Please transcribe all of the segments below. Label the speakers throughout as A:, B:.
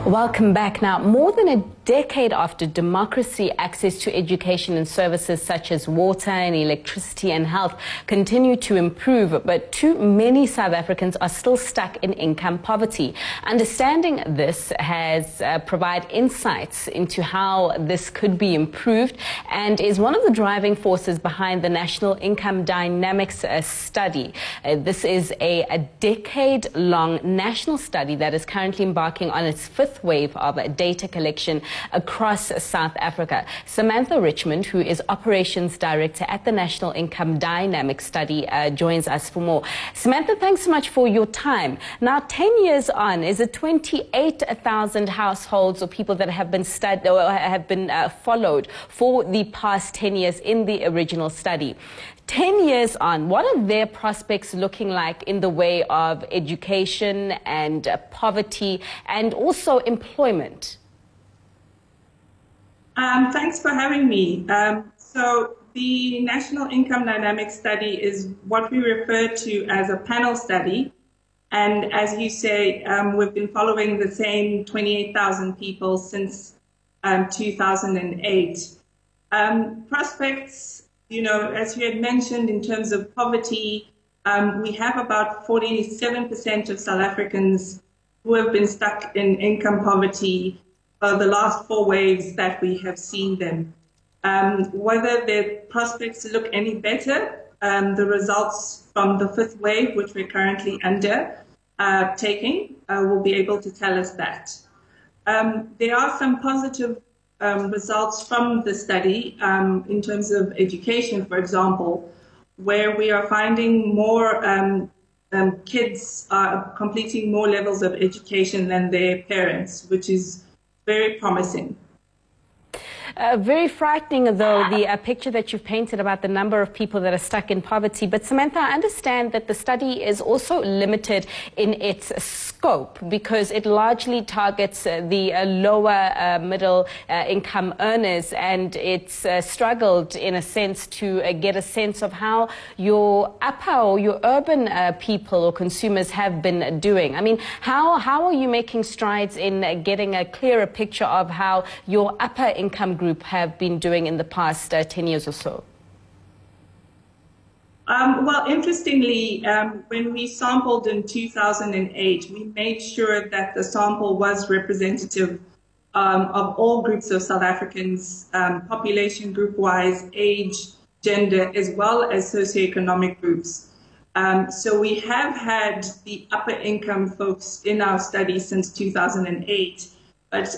A: Welcome back. Now, more than a decade after democracy, access to education and services such as water and electricity and health continue to improve, but too many South Africans are still stuck in income poverty. Understanding this has provided insights into how this could be improved and is one of the driving forces behind the National Income Dynamics study. This is a decade-long national study that is currently embarking on its fifth wave of data collection across South Africa. Samantha Richmond, who is Operations Director at the National Income Dynamics study, joins us for more. Samantha, thanks so much for your time. Now, 10 years on, is it 28,000 households or people that have been studied or have been followed for the past 10 years in the original study? 10 years on, what are their prospects looking like in the way of education and poverty and also employment?
B: Thanks for having me. So the National Income Dynamics study is what we refer to as a panel study. And as you say, we've been following the same 28,000 people since 2008. Prospects, you know, as you had mentioned, in terms of poverty, we have about 47% of South Africans who have been stuck in income poverty the last four waves that we have seen them. Whether their prospects look any better, the results from the fifth wave, which we're currently taking, will be able to tell us that. There are some positive results from the study in terms of education, for example, where we are finding more kids are completing more levels of education than their parents, which is very promising.
A: Very frightening, though, the picture that you've painted about the number of people that are stuck in poverty. But Samantha, I understand that the study is also limited in its scope because it largely targets the lower middle income earners, and it's struggled in a sense to get a sense of how your upper or your urban people or consumers have been doing. I mean, how are you making strides in getting a clearer picture of how your upper income group have been doing in the past 10 years or so?
B: Well, interestingly, when we sampled in 2008, we made sure that the sample was representative of all groups of South Africans, population group-wise, age, gender, as well as socioeconomic groups. So we have had the upper income folks in our study since 2008. But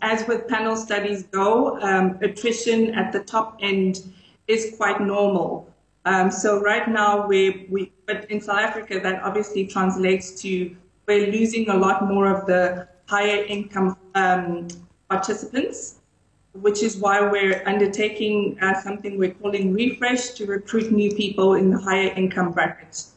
B: as with panel studies go, attrition at the top end is quite normal. So right now, but in South Africa, that obviously translates to we're losing a lot more of the higher income participants, which is why we're undertaking something we're calling refresh to recruit new people in the higher income brackets.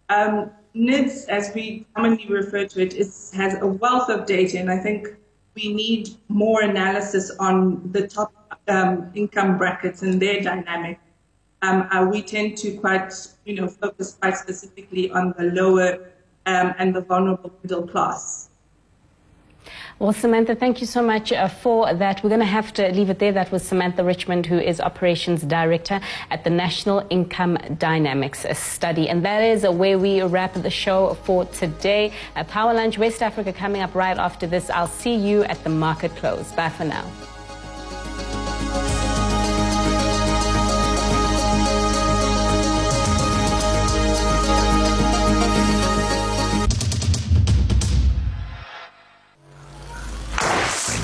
B: NIDS, as we commonly refer to it, has a wealth of data, and I think we need more analysis on the top income brackets and their dynamic. We tend to focus quite specifically on the lower and the vulnerable middle class.
A: Well, Samantha, thank you so much for that. We're going to have to leave it there. That was Samantha Richmond, who is Operations Director at the National Income Dynamics study. And that is where we wrap the show for today. Power Lunch West Africa coming up right after this. I'll see you at the market close. Bye for now.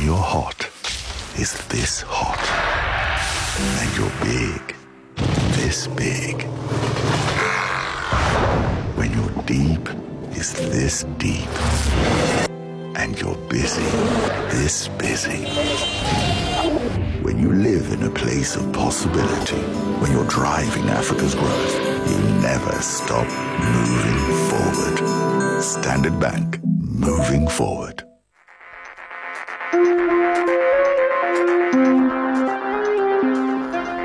C: You're hot is this hot, and you're big, this big. When you're deep is this deep, and you're busy, this busy. When you live in a place of possibility, when you're driving Africa's growth, you never stop moving forward. Standard Bank, moving forward.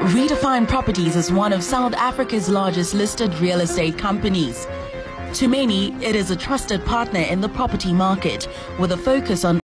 D: Redefine Properties is one of South Africa's largest listed real estate companies. To many, it is a trusted partner in the property market with a focus on